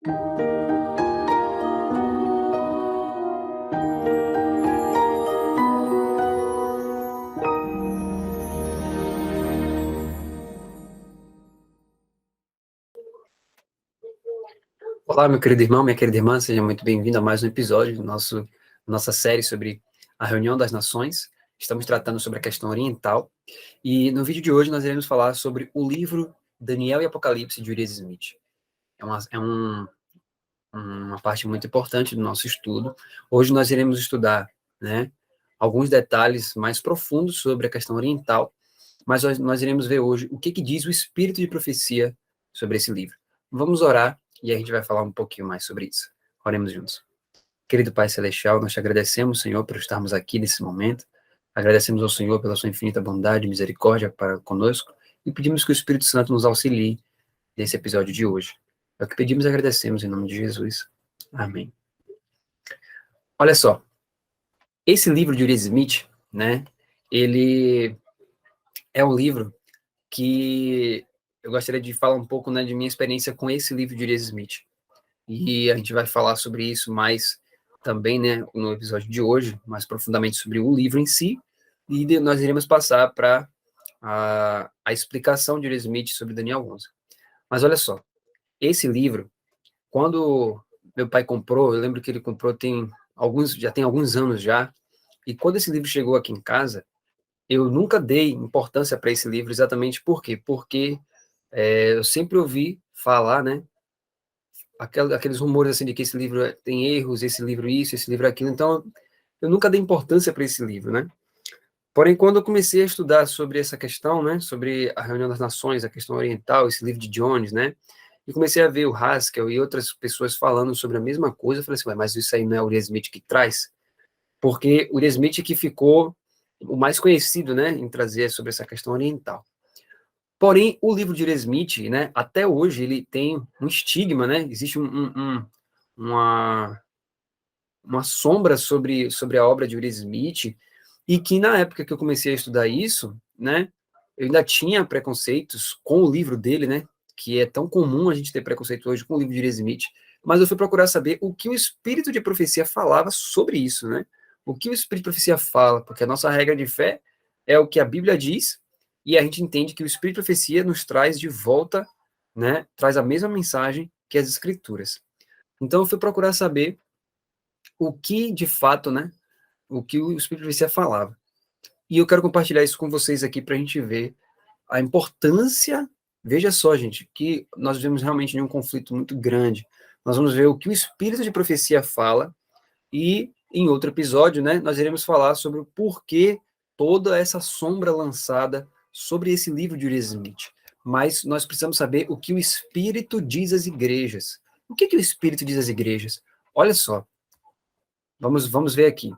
Olá, meu querido irmão, minha querida irmã, seja muito bem-vindo a mais um episódio da nossa série sobre a reunião das nações. Estamos tratando sobre a questão oriental, e no vídeo de hoje nós iremos falar sobre o livro Daniel e Apocalipse de Urias Smith. Uma parte muito importante do nosso estudo. Hoje nós iremos estudar, né, alguns detalhes mais profundos sobre a questão oriental, mas nós iremos ver hoje o que diz o Espírito de Profecia sobre esse livro. Vamos orar e a gente vai falar um pouquinho mais sobre isso. Oremos juntos. Querido Pai Celestial, nós te agradecemos, Senhor, por estarmos aqui nesse momento. Agradecemos ao Senhor pela sua infinita bondade e misericórdia para conosco e pedimos que o Espírito Santo nos auxilie nesse episódio de hoje. É o que pedimos e agradecemos em nome de Jesus. Amém. Olha só, esse livro de Urias Smith, né, ele é um livro que eu gostaria de falar um pouco, né, de minha experiência com esse livro de Urias Smith. E a gente vai falar sobre isso mais também, né, no episódio de hoje, mais profundamente sobre o livro em si, e nós iremos passar para a explicação de Urias Smith sobre Daniel 11. Mas olha só, esse livro, quando meu pai comprou, eu lembro que ele comprou já tem alguns anos já, e quando esse livro chegou aqui em casa, eu nunca dei importância para esse livro, exatamente por quê? Porque eu sempre ouvi falar, né, aqueles rumores assim de que esse livro tem erros, esse livro isso, esse livro aquilo, então eu nunca dei importância para esse livro, né? Porém, quando eu comecei a estudar sobre essa questão, né, sobre a reunião das nações, a questão oriental, esse livro de Jones, né, e comecei a ver o Haskell e outras pessoas falando sobre a mesma coisa, eu falei assim, mas isso aí não é o Urias Smith que traz? Porque o Urias Smith que ficou o mais conhecido, né, em trazer sobre essa questão oriental. Porém, o livro de Urias Smith, né, até hoje, ele tem um estigma, né, existe uma, uma sombra sobre a obra de Urias Smith, e que na época que eu comecei a estudar isso, né, eu ainda tinha preconceitos com o livro dele, né, que é tão comum a gente ter preconceito hoje com o livro de Urias Smith, mas eu fui procurar saber o que o Espírito de Profecia falava sobre isso, né, o que o Espírito de Profecia fala, porque a nossa regra de fé é o que a Bíblia diz, e a gente entende que o Espírito de Profecia nos traz de volta, né, traz a mesma mensagem que as Escrituras. Então eu fui procurar saber o que, de fato, né, o que o Espírito de Profecia falava. E eu quero compartilhar isso com vocês aqui para a gente ver a importância. Veja só, gente, que nós vivemos realmente em um conflito muito grande. Nós vamos ver o que o Espírito de Profecia fala e, em outro episódio, né, nós iremos falar sobre o porquê toda essa sombra lançada sobre esse livro de Urias Smith. Mas nós precisamos saber o que o Espírito diz às igrejas. O que o Espírito diz às igrejas? Olha só, vamos ver aqui.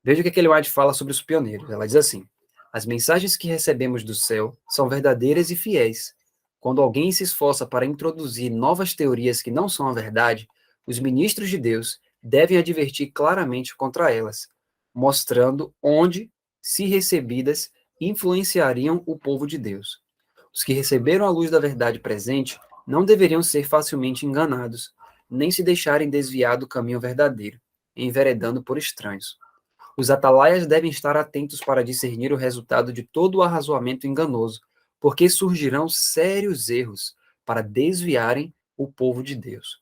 Veja o que Ellen White fala sobre os pioneiros. Ela diz assim: as mensagens que recebemos do céu são verdadeiras e fiéis. Quando alguém se esforça para introduzir novas teorias que não são a verdade, os ministros de Deus devem advertir claramente contra elas, mostrando onde, se recebidas, influenciariam o povo de Deus. Os que receberam a luz da verdade presente não deveriam ser facilmente enganados, nem se deixarem desviar do caminho verdadeiro, enveredando por estranhos. Os atalaias devem estar atentos para discernir o resultado de todo o arrazoamento enganoso, porque surgirão sérios erros para desviarem o povo de Deus.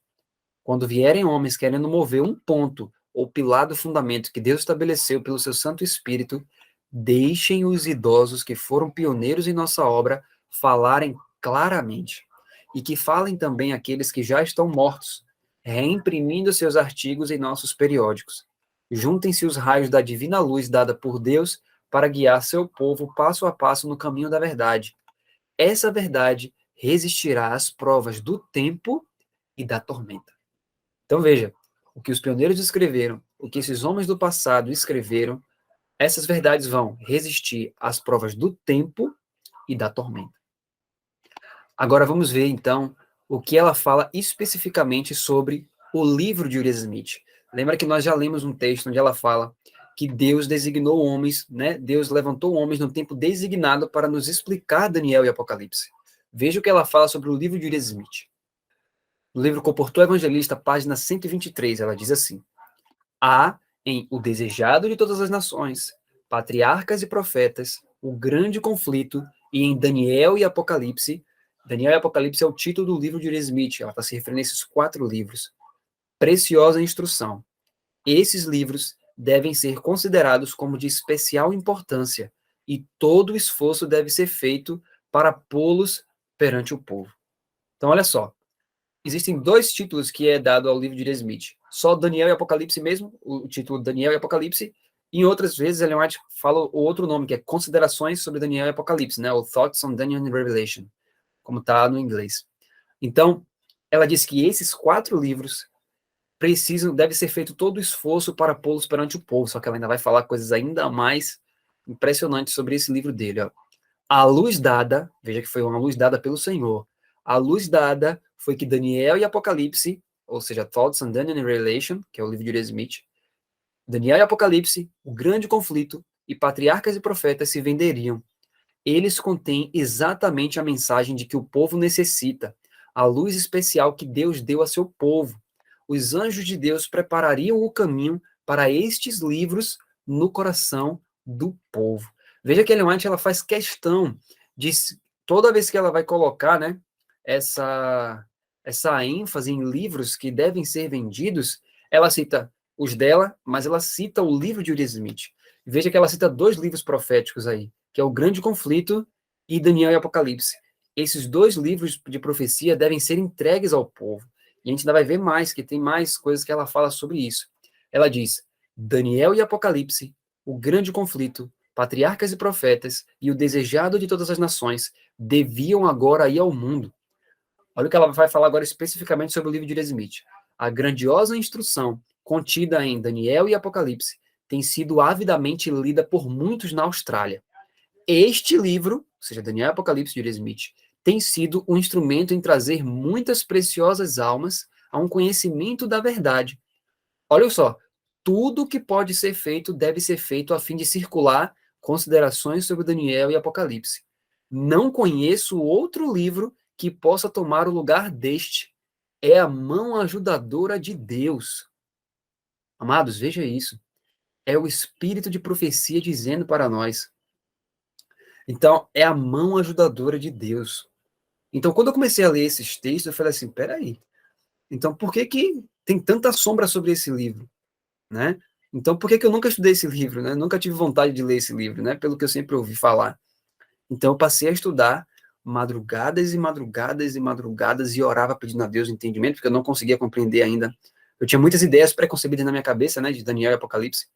Quando vierem homens querendo mover um ponto ou pilar do fundamento que Deus estabeleceu pelo seu Santo Espírito, deixem os idosos que foram pioneiros em nossa obra falarem claramente, e que falem também aqueles que já estão mortos, reimprimindo seus artigos em nossos periódicos. Juntem-se os raios da divina luz dada por Deus para guiar seu povo passo a passo no caminho da verdade. Essa verdade resistirá às provas do tempo e da tormenta. Então veja, o que os pioneiros escreveram, o que esses homens do passado escreveram, essas verdades vão resistir às provas do tempo e da tormenta. Agora vamos ver, então, o que ela fala especificamente sobre o livro de Urias Smith. Lembra que nós já lemos um texto onde ela fala que Deus designou homens, né? Deus levantou homens no tempo designado para nos explicar Daniel e Apocalipse. Veja o que ela fala sobre o livro de Urias Smith. No livro Comportou Evangelista, página 123, ela diz assim: há em O Desejado de Todas as Nações, Patriarcas e Profetas, O Grande Conflito, e em Daniel e Apocalipse. Daniel e Apocalipse é o título do livro de Uriah Smith, ela está se referindo a esses 4 livros. Preciosa instrução. Esses livros devem ser considerados como de especial importância, e todo o esforço deve ser feito para pô-los perante o povo. Então, olha só, existem 2 títulos que é dado ao livro de Uriah Smith. Só Daniel e Apocalipse mesmo, o título Daniel e Apocalipse. Em outras vezes, Ellen White fala o outro nome, que é Considerações sobre Daniel e Apocalipse, né? O Thoughts on Daniel and Revelation, como está no inglês. Então, ela diz que esses 4 livros deve ser feito todo o esforço para pô-los perante o povo, só que ela ainda vai falar coisas ainda mais impressionantes sobre esse livro dele, ó. A luz dada, veja que foi uma luz dada pelo Senhor, a luz dada foi que Daniel e Apocalipse, ou seja, Thoughts on Daniel and Revelation, que é o livro de Uriah Smith, Daniel e Apocalipse, o grande conflito, e Patriarcas e Profetas se venderiam. Eles contêm exatamente a mensagem de que o povo necessita, a luz especial que Deus deu a seu povo. Os anjos de Deus preparariam o caminho para estes livros no coração do povo. Veja que Ellen White ela faz questão de, toda vez que ela vai colocar, né, essa ênfase em livros que devem ser vendidos, ela cita os dela, mas ela cita o livro de Uriah Smith. Veja que ela cita 2 livros proféticos aí, que é o Grande Conflito e Daniel e Apocalipse. Esses 2 livros de profecia devem ser entregues ao povo. E a gente ainda vai ver mais, que tem mais coisas que ela fala sobre isso. Ela diz: Daniel e Apocalipse, o grande conflito, patriarcas e profetas, e o desejado de todas as nações, deviam agora ir ao mundo. Olha o que ela vai falar agora especificamente sobre o livro de Uriah Smith. A grandiosa instrução contida em Daniel e Apocalipse tem sido avidamente lida por muitos na Austrália. Este livro, ou seja, Daniel e Apocalipse de Uriah Smith, tem sido um instrumento em trazer muitas preciosas almas a um conhecimento da verdade. Olha só, tudo que pode ser feito deve ser feito a fim de circular considerações sobre Daniel e Apocalipse. Não conheço outro livro que possa tomar o lugar deste. É a mão ajudadora de Deus. Amados, veja isso. É o espírito de profecia dizendo para nós. Então, é a mão ajudadora de Deus. Então, quando eu comecei a ler esses textos, eu falei assim, peraí, então por que que tem tanta sombra sobre esse livro, né? Então, por que que eu nunca estudei esse livro, né? Nunca tive vontade de ler esse livro, né? Pelo que eu sempre ouvi falar. Então, eu passei a estudar madrugadas e madrugadas e madrugadas e orava pedindo a Deus entendimento, porque eu não conseguia compreender ainda. Eu tinha muitas ideias preconcebidas na minha cabeça, né? De Daniel e Apocalipse.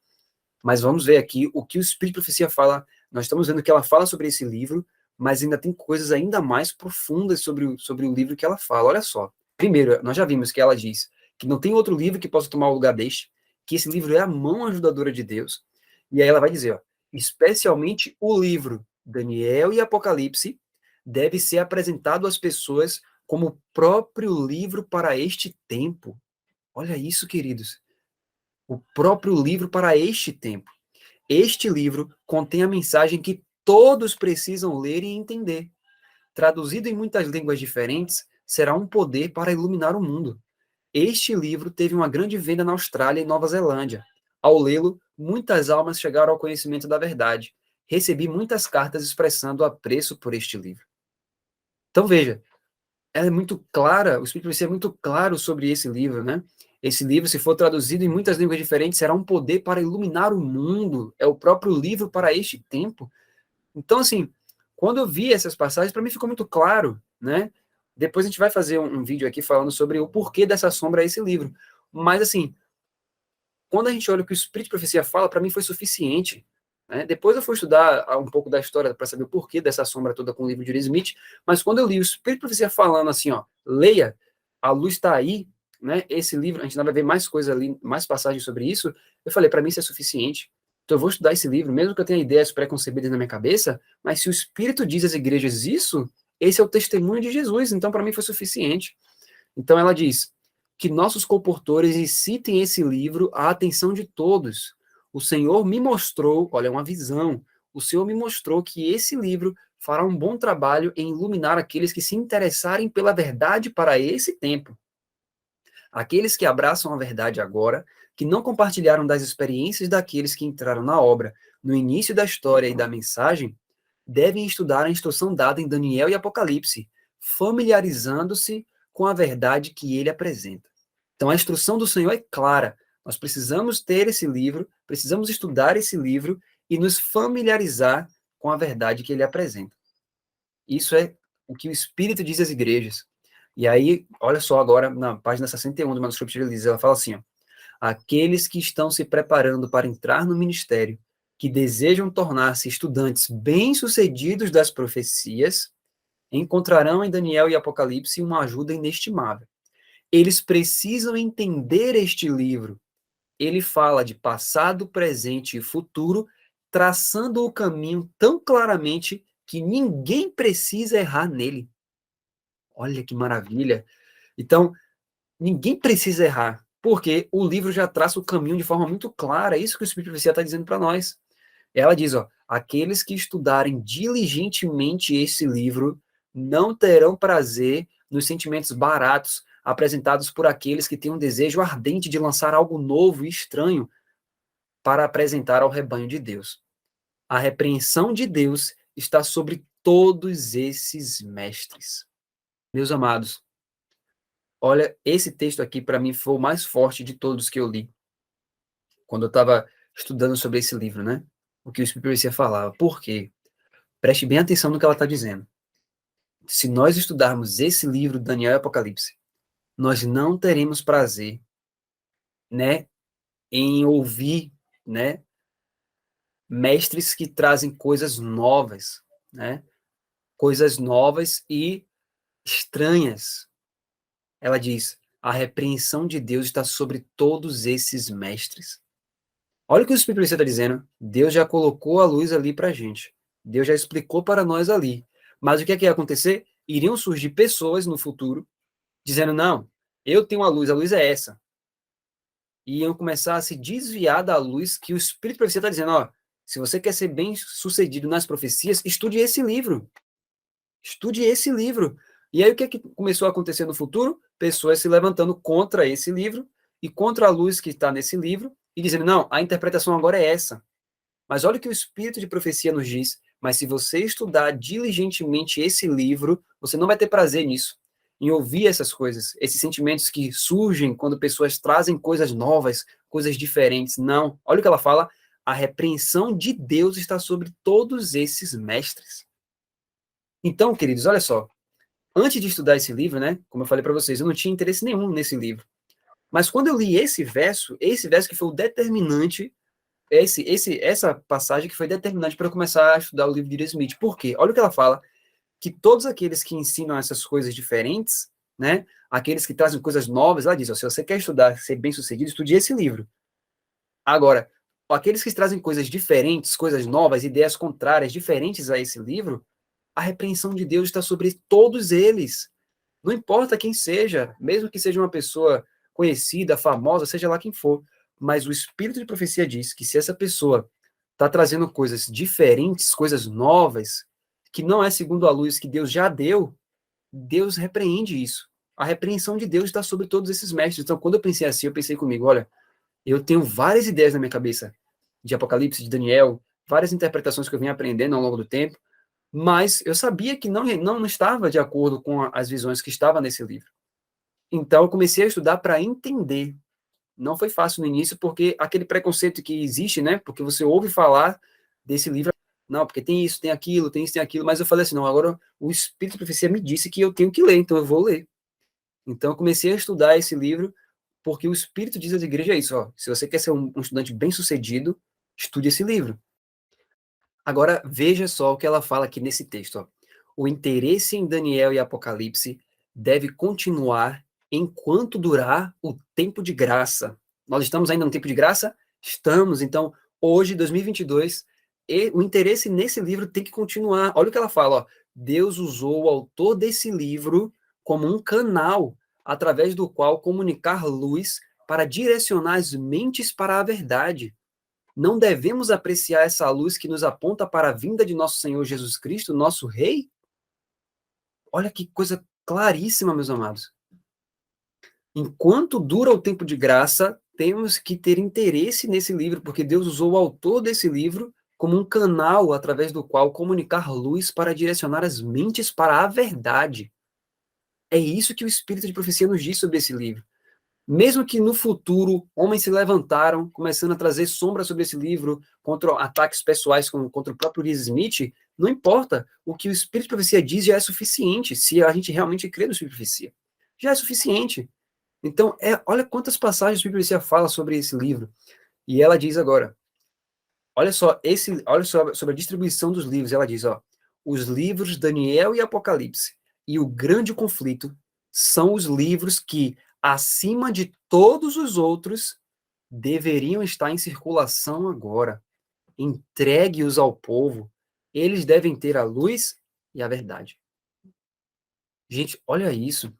Mas vamos ver aqui o que o Espírito de Profecia fala. Nós estamos vendo que ela fala sobre esse livro, mas ainda tem coisas ainda mais profundas sobre o livro que ela fala. Olha só. Primeiro, nós já vimos que ela diz que não tem outro livro que possa tomar o lugar deste, que esse livro é a mão ajudadora de Deus. E aí ela vai dizer, ó, especialmente o livro Daniel e Apocalipse deve ser apresentado às pessoas como o próprio livro para este tempo. Olha isso, queridos. O próprio livro para este tempo. Este livro contém a mensagem que todos precisam ler e entender. Traduzido em muitas línguas diferentes, será um poder para iluminar o mundo. Este livro teve uma grande venda na Austrália e Nova Zelândia. Ao lê-lo, muitas almas chegaram ao conhecimento da verdade. Recebi muitas cartas expressando apreço por este livro. Então veja, ela é muito clara, o Espírito de Profecia é muito claro sobre esse livro, né? Esse livro, se for traduzido em muitas línguas diferentes, será um poder para iluminar o mundo. É o próprio livro para este tempo. Então, assim, quando eu vi essas passagens, para mim ficou muito claro, né? Depois a gente vai fazer um vídeo aqui falando sobre o porquê dessa sombra a esse livro. Mas, assim, quando a gente olha o que o Espírito de Profecia fala, para mim foi suficiente. Né? Depois eu fui estudar um pouco da história para saber o porquê dessa sombra toda com o livro de Uriah Smith, mas quando eu li o Espírito de Profecia falando assim, ó, leia, a luz está aí, né? Esse livro, a gente ainda vai ver mais coisas ali, mais passagens sobre isso, eu falei, para mim isso é suficiente. Então eu vou estudar esse livro, mesmo que eu tenha ideias pré-concebidas na minha cabeça, mas se o Espírito diz às igrejas isso, esse é o testemunho de Jesus, então para mim foi suficiente. Então ela diz que nossos comportores incitem esse livro à atenção de todos. O Senhor me mostrou, olha, uma visão, o Senhor me mostrou que esse livro fará um bom trabalho em iluminar aqueles que se interessarem pela verdade para esse tempo. Aqueles que abraçam a verdade agora, que não compartilharam das experiências daqueles que entraram na obra no início da história e da mensagem, devem estudar a instrução dada em Daniel e Apocalipse, familiarizando-se com a verdade que ele apresenta. Então, a instrução do Senhor é clara. Nós precisamos ter esse livro, precisamos estudar esse livro e nos familiarizar com a verdade que ele apresenta. Isso é o que o Espírito diz às igrejas. E aí, olha só agora, na página 61 do manuscrito de Elisa, ela fala assim, ó, aqueles que estão se preparando para entrar no ministério, que desejam tornar-se estudantes bem-sucedidos das profecias, encontrarão em Daniel e Apocalipse uma ajuda inestimável. Eles precisam entender este livro. Ele fala de passado, presente e futuro, traçando o caminho tão claramente que ninguém precisa errar nele. Olha que maravilha! Então, ninguém precisa errar, porque o livro já traça o caminho de forma muito clara. É isso que o Espírito de Profecia está dizendo para nós. Ela diz, ó, aqueles que estudarem diligentemente esse livro não terão prazer nos sentimentos baratos apresentados por aqueles que têm um desejo ardente de lançar algo novo e estranho para apresentar ao rebanho de Deus. A repreensão de Deus está sobre todos esses mestres. Meus amados, olha, esse texto aqui para mim foi o mais forte de todos que eu li, quando eu estava estudando sobre esse livro, né? O que o Espírito de Profecia falava. Por quê? Preste bem atenção no que ela está dizendo. Se nós estudarmos esse livro, Daniel e Apocalipse, nós não teremos prazer, né, em ouvir, né, mestres que trazem coisas novas, né, coisas novas e estranhas. Ela diz, a repreensão de Deus está sobre todos esses mestres. Olha o que o Espírito está dizendo. Deus já colocou a luz ali para a gente. Deus já explicou para nós ali. Mas o que é que ia acontecer? Iriam surgir pessoas no futuro dizendo, não, eu tenho a luz é essa. E iam começar a se desviar da luz que o Espírito Profecia está dizendo, ó, se você quer ser bem sucedido nas profecias, estude esse livro. Estude esse livro. E aí o que é que começou a acontecer no futuro? Pessoas se levantando contra esse livro e contra a luz que está nesse livro e dizendo, não, a interpretação agora é essa. Mas olha o que o Espírito de Profecia nos diz, mas se você estudar diligentemente esse livro, você não vai ter prazer nisso, em ouvir essas coisas, esses sentimentos que surgem quando pessoas trazem coisas novas, coisas diferentes. Não. Olha o que ela fala, a repreensão de Deus está sobre todos esses mestres. Então, queridos, olha só, antes de estudar esse livro, né, como eu falei para vocês, eu não tinha interesse nenhum nesse livro. Mas quando eu li esse verso que foi o determinante, essa passagem que foi determinante para eu começar a estudar o livro de Smith. Por quê? Olha o que ela fala, que todos aqueles que ensinam essas coisas diferentes, né, aqueles que trazem coisas novas, ela diz, ó, se você quer estudar, ser bem-sucedido, estude esse livro. Agora, aqueles que trazem coisas diferentes, coisas novas, ideias contrárias, diferentes a esse livro, a repreensão de Deus está sobre todos eles. Não importa quem seja, mesmo que seja uma pessoa conhecida, famosa, seja lá quem for, mas o Espírito de Profecia diz que se essa pessoa está trazendo coisas diferentes, coisas novas, que não é segundo a luz que Deus já deu, Deus repreende isso. A repreensão de Deus está sobre todos esses mestres. Então, quando eu pensei assim, eu pensei comigo, olha, eu tenho várias ideias na minha cabeça de Apocalipse, de Daniel, várias interpretações que eu vim aprendendo ao longo do tempo, mas eu sabia que não estava de acordo com as visões que estavam nesse livro. Então, eu comecei a estudar para entender. Não foi fácil no início, porque aquele preconceito que existe, né? Porque você ouve falar desse livro, não, porque tem isso, tem aquilo, tem isso, tem aquilo, mas eu falei assim, não, agora o Espírito de Profecia me disse que eu tenho que ler, então eu vou ler. Então, eu comecei a estudar esse livro, porque o Espírito diz às igrejas isso, ó, se você quer ser um estudante bem-sucedido, estude esse livro. Agora, veja só o que ela fala aqui nesse texto. Ó. O interesse em Daniel e Apocalipse deve continuar enquanto durar o tempo de graça. Nós estamos ainda no tempo de graça? Estamos. Então, hoje, 2022, o interesse nesse livro tem que continuar. Olha o que ela fala. Ó. Deus usou o autor desse livro como um canal através do qual comunicar luz para direcionar as mentes para a verdade. Não devemos apreciar essa luz que nos aponta para a vinda de nosso Senhor Jesus Cristo, nosso Rei? Olha que coisa claríssima, meus amados. Enquanto dura o tempo de graça, temos que ter interesse nesse livro, porque Deus usou o autor desse livro como um canal através do qual comunicar luz para direcionar as mentes para a verdade. É isso que o Espírito de Profecia nos diz sobre esse livro. Mesmo que no futuro homens se levantaram, começando a trazer sombra sobre esse livro, contra ataques pessoais contra o próprio Will Smith, não importa. O que o Espírito de Profecia diz já é suficiente, se a gente realmente crê no Espírito de Profecia. Já é suficiente. Então, olha quantas passagens o Espírito de Profecia fala sobre esse livro. E ela diz agora, olha só sobre a distribuição dos livros. Ela diz, ó, os livros Daniel e Apocalipse e o Grande Conflito são os livros que, acima de todos os outros, deveriam estar em circulação agora. Entregue-os ao povo. Eles devem ter a luz e a verdade. Gente, olha isso.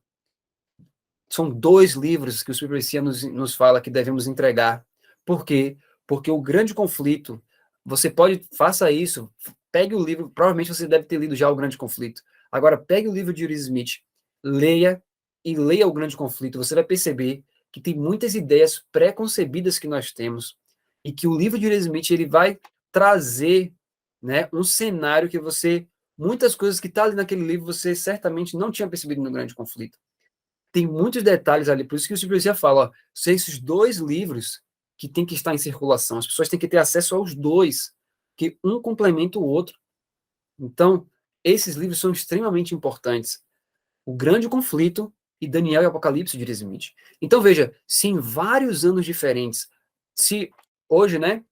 São 2 livros que o Espírito Profecia nos fala que devemos entregar. Por quê? Porque o Grande Conflito, faça isso, pegue o livro, provavelmente você deve ter lido já o Grande Conflito. Agora, pegue o livro de Will Smith, leia o Grande Conflito, você vai perceber que tem muitas ideias pré-concebidas que nós temos, e que o livro de Will Smith, ele vai trazer, né, um cenário que muitas coisas que estão ali naquele livro, você certamente não tinha percebido no Grande Conflito. Tem muitos detalhes ali, por isso que o Silvio fala, ó, são esses 2 livros que tem que estar em circulação, as pessoas têm que ter acesso aos 2, que um complementa o outro. Então, esses livros são extremamente importantes. O Grande Conflito e Daniel e Apocalipse de Will Smith. Então, veja, se em vários anos diferentes, se hoje, né,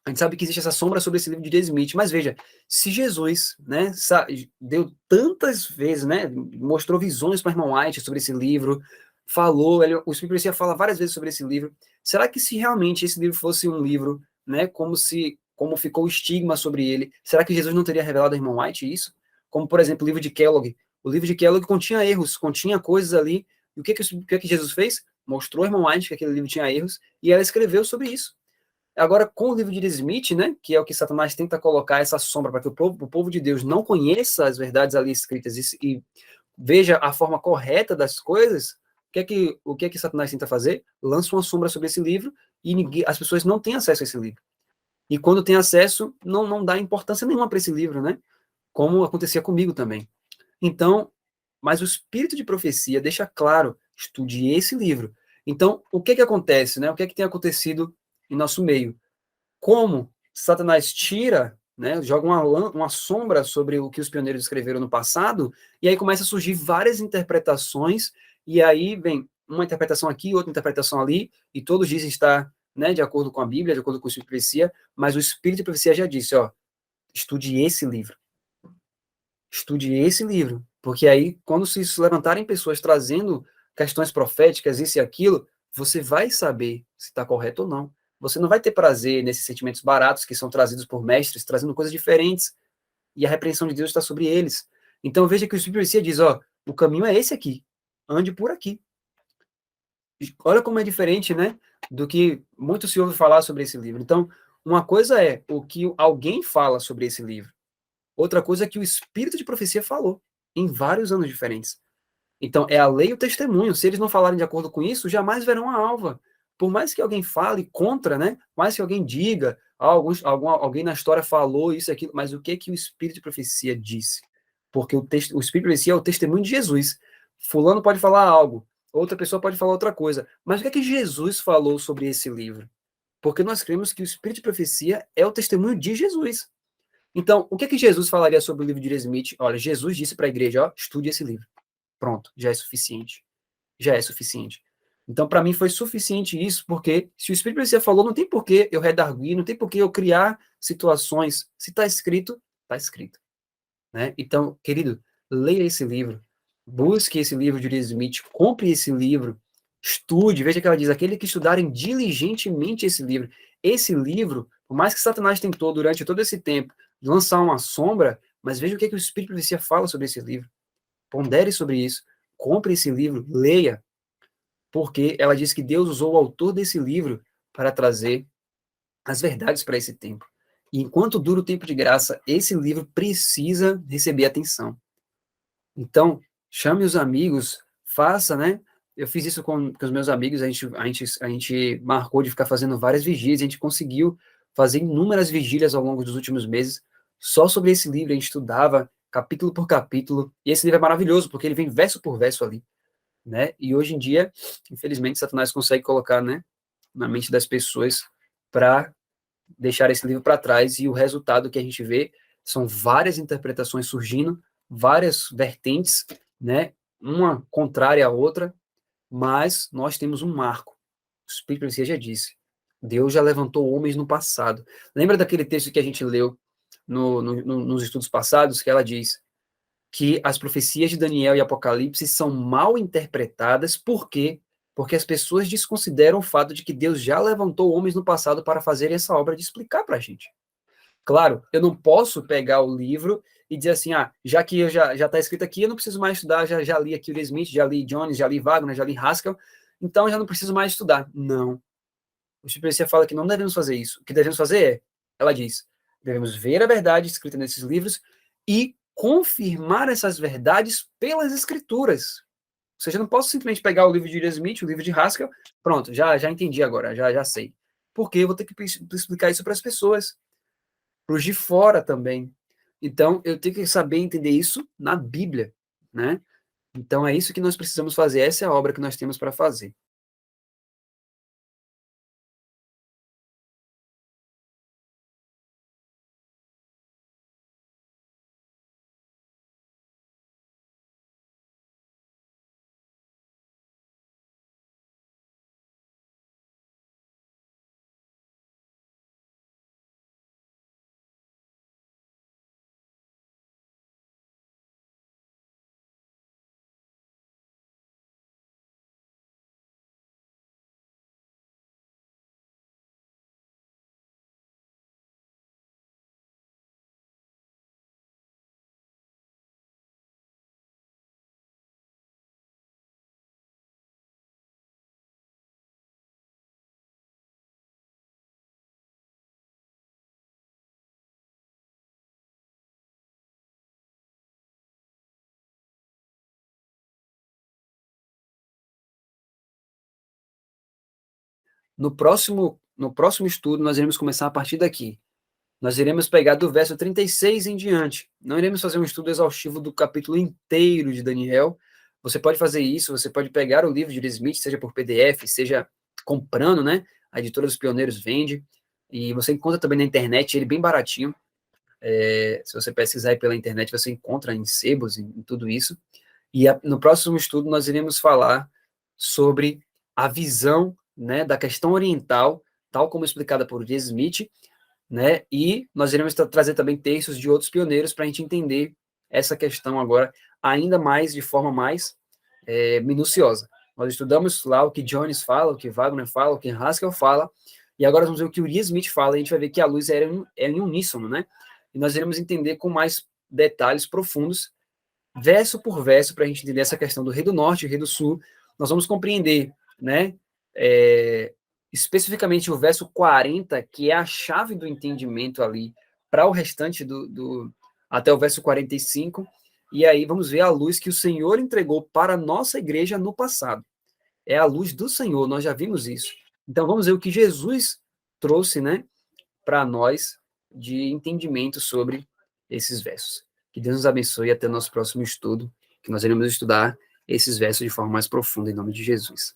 a gente sabe que existe essa sombra sobre esse livro de Joseph Smith, mas veja, se Jesus, né, deu tantas vezes, né, mostrou visões para o irmão White sobre esse livro, o Espírito Profecia fala várias vezes sobre esse livro, será que se realmente esse livro fosse um livro, né, como ficou o estigma sobre ele, será que Jesus não teria revelado ao irmão White isso? Como, por exemplo, o livro de Kellogg. O livro de Kellogg continha erros, continha coisas ali, e o que Jesus fez? Mostrou ao irmão White que aquele livro tinha erros, e ela escreveu sobre isso. Agora, com o livro de Smith, né, que é o que Satanás tenta colocar essa sombra para que o povo de Deus não conheça as verdades ali escritas e veja a forma correta das coisas, o que é que Satanás tenta fazer? Lança uma sombra sobre esse livro e as pessoas não têm acesso a esse livro. E quando tem acesso, não dá importância nenhuma para esse livro, né? Como acontecia comigo também. Então, mas o Espírito de Profecia deixa claro, estude esse livro. Então, o que acontece, né? O que tem acontecido em nosso meio? Como Satanás tira, né, joga uma sombra sobre o que os pioneiros escreveram no passado, e aí começa a surgir várias interpretações, e aí vem uma interpretação aqui, outra interpretação ali, e todos dizem estar, né, de acordo com a Bíblia, de acordo com o Espírito de Profecia, mas o Espírito de Profecia já disse, ó, estude esse livro. Estude esse livro, porque aí, quando se levantarem pessoas trazendo questões proféticas, isso e aquilo, você vai saber se está correto ou não. Você não vai ter prazer nesses sentimentos baratos que são trazidos por mestres, trazendo coisas diferentes, e a repreensão de Deus está sobre eles. Então veja que o Espírito de Profecia diz, ó, o caminho é esse aqui, ande por aqui. Olha como é diferente, né, do que muito se ouve falar sobre esse livro. Então, uma coisa é o que alguém fala sobre esse livro, outra coisa é que o Espírito de Profecia falou, em vários anos diferentes. Então, é a lei e o testemunho. Se eles não falarem de acordo com isso, jamais verão a alva. Por mais que alguém fale contra, né? Mais que alguém diga, alguém na história falou isso e aquilo, mas o que o Espírito de Profecia disse? Porque o Espírito de Profecia é o testemunho de Jesus. Fulano pode falar algo, outra pessoa pode falar outra coisa. Mas o que Jesus falou sobre esse livro? Porque nós cremos que o Espírito de Profecia é o testemunho de Jesus. Então, o que Jesus falaria sobre o livro de Smith? Olha, Jesus disse para a igreja, ó, estude esse livro. Pronto, já é suficiente. Já é suficiente. Então, para mim, foi suficiente isso, porque se o Espírito Profecia falou, não tem por que eu redarguir, não tem por que eu criar situações. Se está escrito, está escrito. Né? Então, querido, leia esse livro, busque esse livro de Smith, compre esse livro, estude, veja que ela diz, aquele que estudarem diligentemente esse livro. Esse livro, por mais que Satanás tentou durante todo esse tempo lançar uma sombra, mas veja o que o Espírito Profecia fala sobre esse livro. Pondere sobre isso, compre esse livro, leia, porque ela diz que Deus usou o autor desse livro para trazer as verdades para esse tempo. E enquanto dura o tempo de graça, esse livro precisa receber atenção. Então, chame os amigos, faça, né, eu fiz isso com os meus amigos, a gente marcou de ficar fazendo várias vigílias, a gente conseguiu fazer inúmeras vigílias ao longo dos últimos meses, só sobre esse livro, a gente estudava capítulo por capítulo, e esse livro é maravilhoso, porque ele vem verso por verso ali, né? E hoje em dia, infelizmente, Satanás consegue colocar, né, na mente das pessoas para deixar esse livro para trás, e o resultado que a gente vê são várias interpretações surgindo, várias vertentes, né, uma contrária à outra, mas nós temos um marco. O Espírito Profecia já disse. Deus já levantou homens no passado. Lembra daquele texto que a gente leu nos estudos passados, que ela diz que as profecias de Daniel e Apocalipse são mal interpretadas, por quê? Porque as pessoas desconsideram o fato de que Deus já levantou homens no passado para fazer essa obra de explicar para a gente. Claro, eu não posso pegar o livro e dizer assim, já que eu já está escrito aqui, eu não preciso mais estudar, já li aqui o Smith, já li Jones, já li Wagner, já li Haskell, então já não preciso mais estudar. Não. O Espírito fala que não devemos fazer isso. O que devemos fazer ela diz, devemos ver a verdade escrita nesses livros e confirmar essas verdades pelas escrituras. Ou seja, eu não posso simplesmente pegar o livro de Smith, o livro de Haskell, pronto, já entendi agora, já sei. Porque eu vou ter que explicar isso para as pessoas, para os de fora também. Então, eu tenho que saber entender isso na Bíblia, né? Então, é isso que nós precisamos fazer, essa é a obra que nós temos para fazer. No próximo estudo, nós iremos começar a partir daqui. Nós iremos pegar do verso 36 em diante. Não iremos fazer um estudo exaustivo do capítulo inteiro de Daniel. Você pode fazer isso, você pode pegar o livro de Smith, seja por PDF, seja comprando, né? A editora dos Pioneiros vende. E você encontra também na internet, ele bem baratinho. Se você pesquisar aí pela internet, você encontra em sebos, em tudo isso. E no próximo estudo, nós iremos falar sobre a visão, né, da questão oriental, tal como explicada por J. Smith, né? E nós iremos trazer também textos de outros pioneiros para a gente entender essa questão agora ainda mais de forma mais minuciosa. Nós estudamos lá o que Jones fala, o que Wagner fala, o que Haskell fala, e agora vamos ver o que Uriah Smith fala, e a gente vai ver que a luz é em uníssono, né? E nós iremos entender com mais detalhes profundos, verso por verso, para a gente entender essa questão do Rei do Norte e Rei do Sul. Nós vamos compreender, né? Especificamente o verso 40, que é a chave do entendimento ali para o restante até o verso 45, e aí vamos ver a luz que o Senhor entregou para a nossa igreja no passado. É a luz do Senhor, nós já vimos isso. Então vamos ver o que Jesus trouxe, né, para nós de entendimento sobre esses versos. Que Deus nos abençoe e até o nosso próximo estudo, que nós iremos estudar esses versos de forma mais profunda, em nome de Jesus.